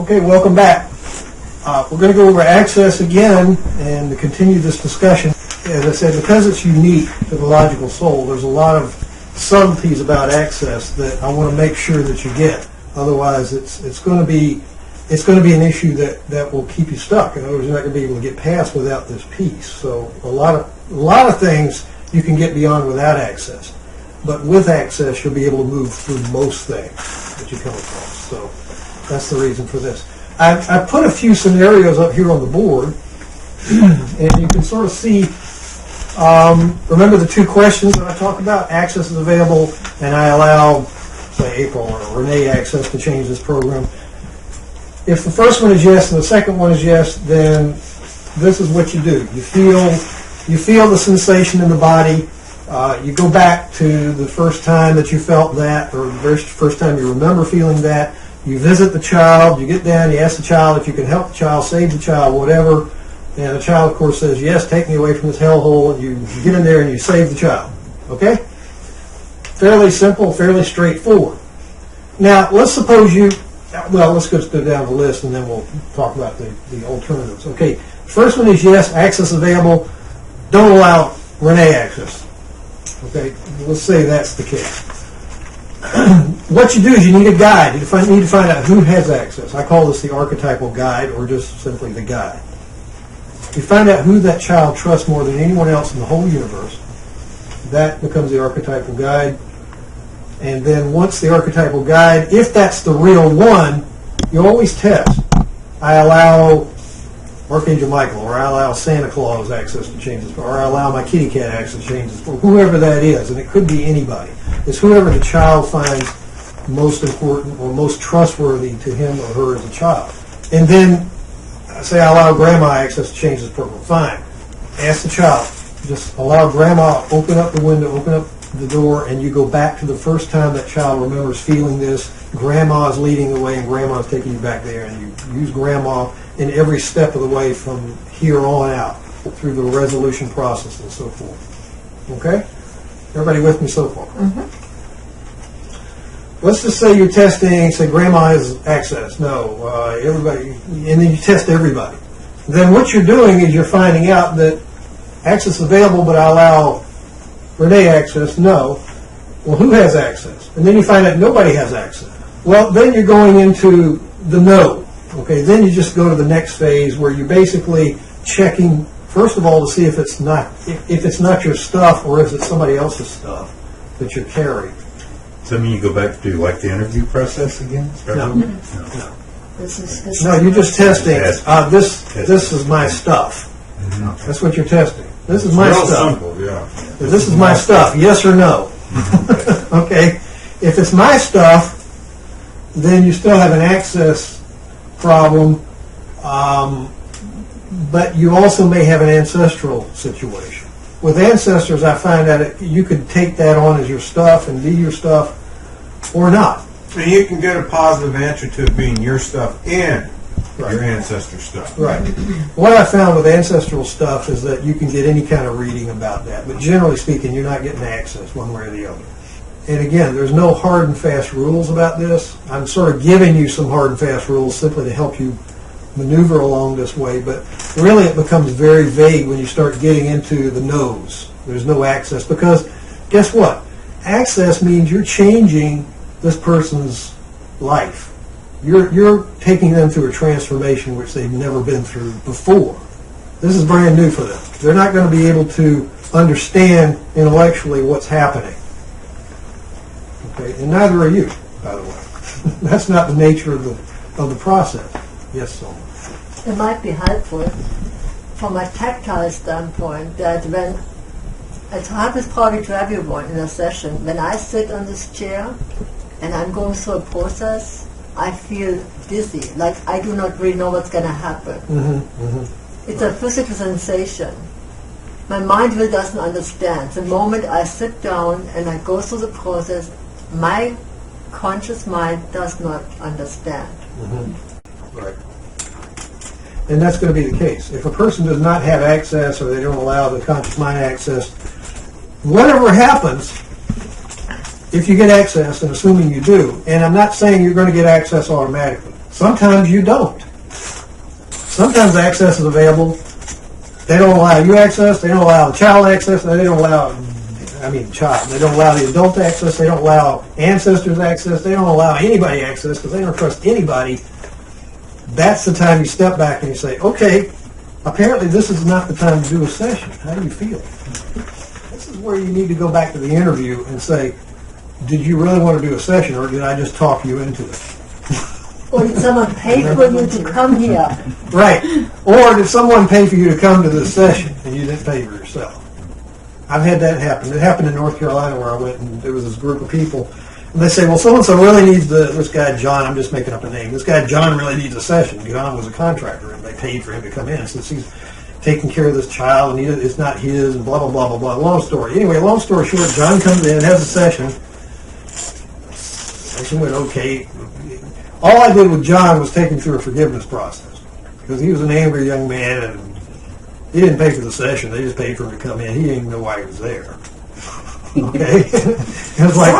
Okay, welcome back. We're going to go over access again and to continue this discussion. As I said, because it's unique to the logical soul, there's a lot of subtleties about access that I want to make sure that you get. Otherwise, it's going to be an issue that will keep you stuck. In other words, you're not going to be able to get past without this piece. So a lot of things you can get beyond without access, but with access, you'll be able to move through most things that you come across. So that's the reason for this. I put a few scenarios up here on the board, and you can sort of see. Remember the two questions that I talked about? Access is available, and I allow, say, April or Renee access to change this program. If the first one is yes and the second one is yes, then this is what you do. You feel the sensation in the body. You go back to the first time that you felt that, or the first time you remember feeling that. You visit the child. You get down. You ask the child if you can help the child, save the child, whatever. And the child, of course, says, yes, take me away from this hellhole. And you get in there and you save the child. Okay? Fairly simple, fairly straightforward. Now, let's go down the list and then we'll talk about the alternatives. Okay, first one is yes, access available. Don't allow Renee access. Okay, let's say that's the case. What you do is you need a guide. You need to find out who has access. I call this the archetypal guide, or just simply the guide. You find out who that child trusts more than anyone else in the whole universe. That becomes the archetypal guide. And then once the archetypal guide, if that's the real one, you always test. I allow Archangel Michael, or I allow Santa Claus access to changes, or I allow my kitty cat access to changes, or whoever that is, and it could be anybody. It's whoever the child finds most important or most trustworthy to him or her as a child. And then say I allow grandma access to change this program. Fine. Ask the child. Just allow grandma, open up the window, open up the door, and you go back to the first time that child remembers feeling this. Grandma's leading the way, and grandma's taking you back there, and you use grandma in every step of the way from here on out through the resolution process and so forth. Okay? Everybody with me so far? Mm-hmm. Let's just say you're testing, say grandma has access. No, everybody, and then you test everybody. Then what you're doing is you're finding out that access is available, but I allow Renee access. No. Well, who has access? And then you find out nobody has access. Well, then you're going into the no. Okay, then you just go to the next phase where you're basically checking, first of all, to see if it's not your stuff or if it's somebody else's stuff that you're carrying. So, you go back to like the interview process again? No. This No, you're just testing. This is my stuff. Mm-hmm. That's what you're testing. This is my stuff. Simple, yeah. This is my stuff. Yes or no? Okay. If it's my stuff, then you still have an access problem, but you also may have an ancestral situation. With ancestors, I find that you could take that on as your stuff and be your stuff, or not. And you can get a positive answer to it being your stuff and your ancestor stuff. Right. What I found with ancestral stuff is that you can get any kind of reading about that, but generally speaking, you're not getting access one way or the other. And again, there's no hard and fast rules about this. I'm sort of giving you some hard and fast rules simply to help you maneuver along this way, but really it becomes very vague when you start getting into the no's. There's no access, because guess what? Access means you're changing this person's life. You're taking them through a transformation which they've never been through before. This is brand new for them. They're not going to be able to understand intellectually what's happening. Okay, and neither are you, by the way. That's not the nature of the process. Yes, Solomon. It might be helpful from a tactile standpoint that when it happens probably to everyone in a session, when I sit on this chair and I'm going through a process, I feel dizzy, like I do not really know what's going to happen. Mm-hmm, mm-hmm. It's a physical sensation. My mind really doesn't understand. The moment I sit down and I go through the process, my conscious mind does not understand. Mm-hmm. Right. And that's going to be the case. If a person does not have access or they don't allow the conscious mind access, whatever happens, if you get access, and assuming you do, and I'm not saying you're going to get access automatically. Sometimes you don't. Sometimes access is available. They don't allow you access. They don't allow the child access. They don't allow, child. They don't allow the adult access. They don't allow ancestors access. They don't allow anybody access because they don't trust anybody. That's the time you step back and you say, okay, apparently this is not the time to do a session. How do you feel? This is where you need to go back to the interview and say, did you really want to do a session or did I just talk you into it? Or did someone pay for you to come here? Right. Or did someone pay for you to come to this session and you didn't pay for yourself? I've had that happen. It happened in North Carolina where I went and there was this group of people and they say, well, so-and-so really needs this guy John, I'm just making up a name, this guy John really needs a session. John was a contractor and they paid for him to come in since he's taking care of this child and it's not his and blah, blah, blah, blah, blah. Long story. Anyway, long story short, John comes in, has a session. Session went okay. All I did with John was take him through a forgiveness process because he was an angry young man and he didn't pay for the session. They just paid for him to come in. He didn't even know why he was there. Okay? It was like,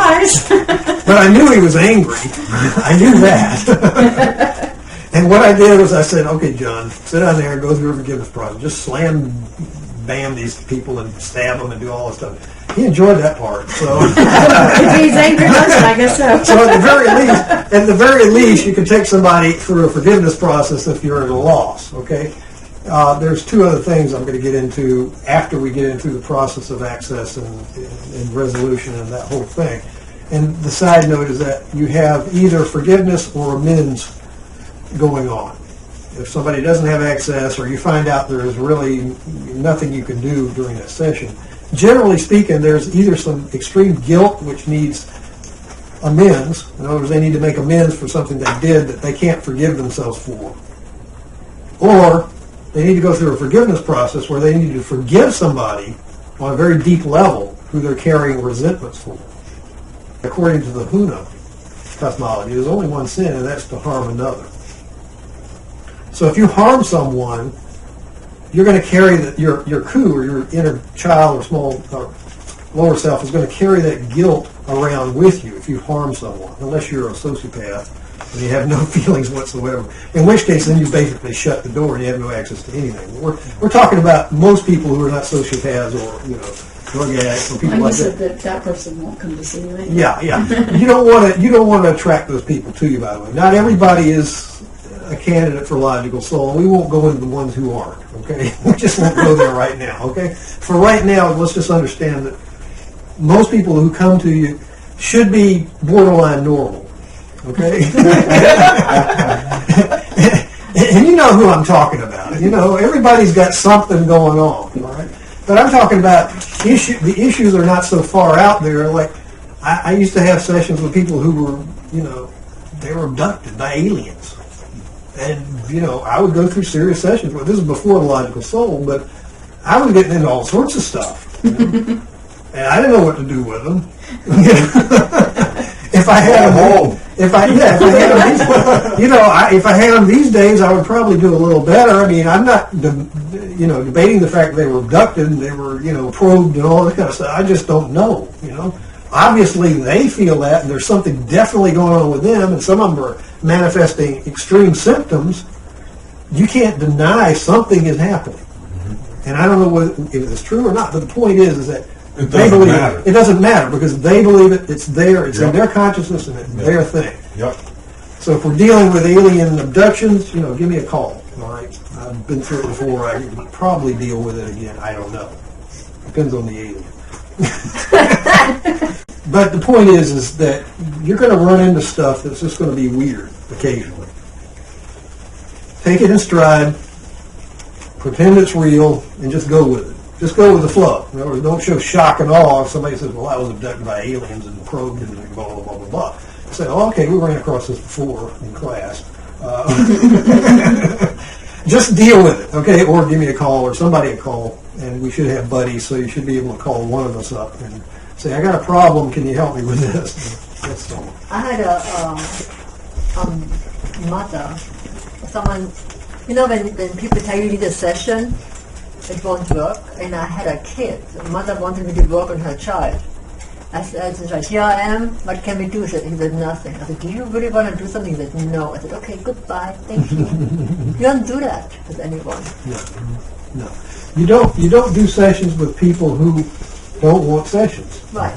but I knew he was angry. I knew that. And what I did was I said, okay, John, sit down there and go through a forgiveness process. Just slam, bam these people and stab them and do all this stuff. He enjoyed that part. So If he's angry person, I guess so. So at the very least, you can take somebody through a forgiveness process if you're at a loss. Okay. There's two other things I'm going to get into after we get into the process of access and resolution and that whole thing. And the side note is that you have either forgiveness or amends going on. If somebody doesn't have access or you find out there is really nothing you can do during that session, generally speaking, there's either some extreme guilt which needs amends. In other words, they need to make amends for something they did that they can't forgive themselves for. Or they need to go through a forgiveness process where they need to forgive somebody on a very deep level who they're carrying resentments for. According to the Huna cosmology, there's only one sin, and that's to harm another. So if you harm someone, you're going to carry your ku, or your inner child or small or lower self is going to carry that guilt around with you if you harm someone, unless you're a sociopath and you have no feelings whatsoever. In which case, then you basically shut the door and you have no access to anything. We're talking about most people who are not sociopaths or drug addicts or people And you like said that. that person won't come to see you anyway. Yeah. You don't want to attract those people to you. By the way, not everybody is a candidate for logical soul. We won't go into the ones who aren't. Okay, we just won't go there right now. Okay, for right now, let's just understand that most people who come to you should be borderline normal. Okay, and you know who I'm talking about. You know, everybody's got something going on. All right, but I'm talking about the issues are not so far out there. Like I used to have sessions with people who were, they were abducted by aliens. And, I would go through serious sessions. Well, this is before the logical soul, but I was getting into all sorts of stuff. And I didn't know what to do with them. If I had them, if I had them these days, I would probably do a little better. I mean, I'm not, debating the fact that they were abducted and they were, probed and all that kind of stuff. I just don't know, Obviously, they feel that, and there's something definitely going on with them, and some of them are manifesting extreme symptoms. You can't deny something is happening. Mm-hmm. And I don't know if it's true or not, but the point is that they believe it. It doesn't matter because they believe it. It's there. It's in their consciousness, and it's their thing. Yep. So if we're dealing with alien abductions, give me a call. All right, I've been through it before. I can probably deal with it again. I don't know. Depends on the alien. But the point is that you're going to run into stuff that's just going to be weird occasionally. Take it in stride, pretend it's real, and just go with it. Just go with the flow. In other words, don't show shock and awe if somebody says, well, I was abducted by aliens and probed and blah, blah, blah, blah, blah. Say, oh, okay, we ran across this before in class. Just deal with it, okay? Or give me a call or somebody a call, and we should have buddies, so you should be able to call one of us up and say, I got a problem, can you help me with this? That's all. I had a mother, someone, when people tell you need a session, it won't work, and I had a kid. The mother wanted me to work on her child. I said, here I am, what can we do? He said, nothing. I said, do you really want to do something? He said, no. I said, okay, goodbye, thank you. You don't do that with anyone. No. You don't do sessions with people who don't want sessions. Right.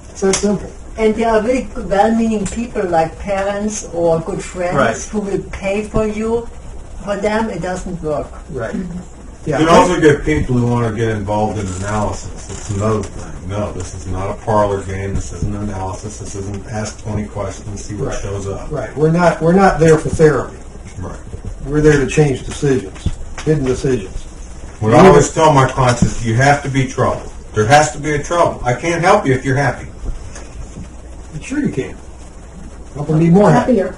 It's that simple. And there are really good, well-meaning people like parents or good friends Right. who will pay for you. For them, it doesn't work. Right. You can also get people who want to get involved in analysis. It's another thing. No, this is not a parlor game. This isn't analysis. This isn't ask 20 questions, see what Right. shows up. Right. We're not there for therapy. Right. We're there to change decisions, hidden decisions. What I always tell my clients is you have to be trouble. There has to be a trouble. I can't help you if you're happy. Sure you can. Help them be more happy. Happier.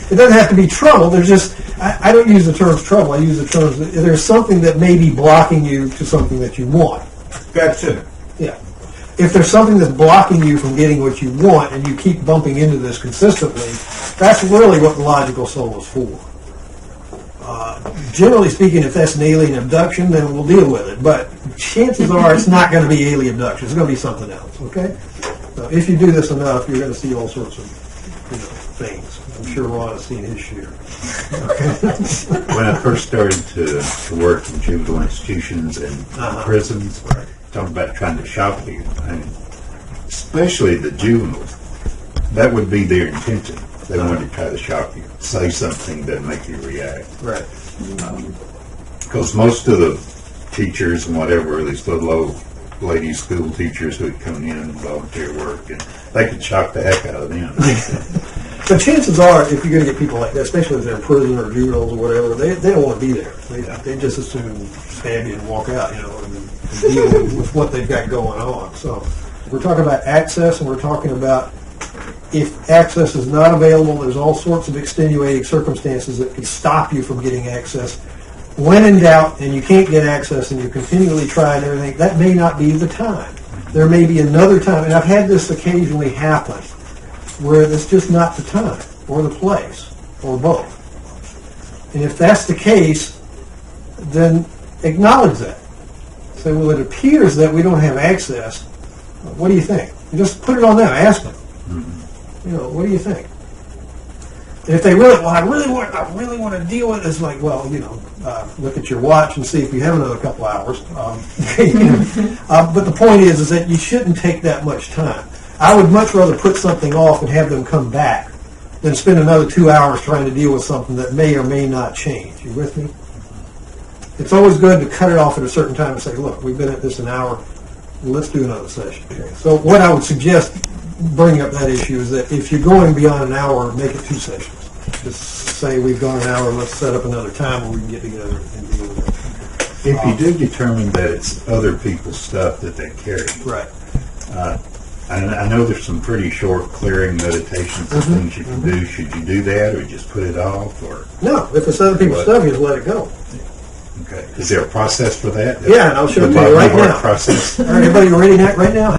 It doesn't have to be trouble. There's just, I don't use the terms trouble. I use the terms, there's something that may be blocking you to something that you want. That's it. Yeah. If there's something that's blocking you from getting what you want and you keep bumping into this consistently, that's really what the logical soul is for. Generally speaking, if that's an alien abduction, then we'll deal with it. But chances are it's not going to be alien abduction. It's going to be something else, okay? So if you do this enough, you're going to see all sorts of things. I'm sure Ron has seen his share. When I first started to work in juvenile institutions and prisons, talk about trying to shock you, and especially the juveniles, that would be their intention. They wanted to try to shock you, say something that make you react. Right. Because most of the teachers and whatever, at least the low lady school teachers who would come in and volunteer work, and they could shock the heck out of them. But chances are, if you're going to get people like that, especially if they're in prison or juveniles or whatever, they don't want to be there. They just as soon stab you and walk out, and deal with what they've got going on. So we're talking about access, and we're talking about if access is not available, there's all sorts of extenuating circumstances that could stop you from getting access. When in doubt and you can't get access and you're continually trying everything, that may not be the time. There may be another time, and I've had this occasionally happen, where it's just not the time or the place or both. And if that's the case, then acknowledge that. Say, well, it appears that we don't have access. What do you think? And just put it on them. Ask them. What do you think? And if they I really want to deal with it. It's like, well, look at your watch and see if you have another couple hours. But the point is that you shouldn't take that much time. I would much rather put something off and have them come back than spend another 2 hours trying to deal with something that may or may not change. You with me? It's always good to cut it off at a certain time and say, look, we've been at this an hour. Let's do another session. So what I would suggest bringing up that issue is that if you're going beyond an hour, make it 2 sessions. Just say we've gone an hour, let's set up another time where we can get together and deal with it. If you do determine that it's other people's stuff that they carry, Right. I know there's some pretty short clearing meditations and things you can do. Should you do that or just put it off? Or No, if it's other people's stuff, you just let it go. okay, is there a process for that? Yeah, and I'll show it to you The right body work now. process. All right, everybody ready right now?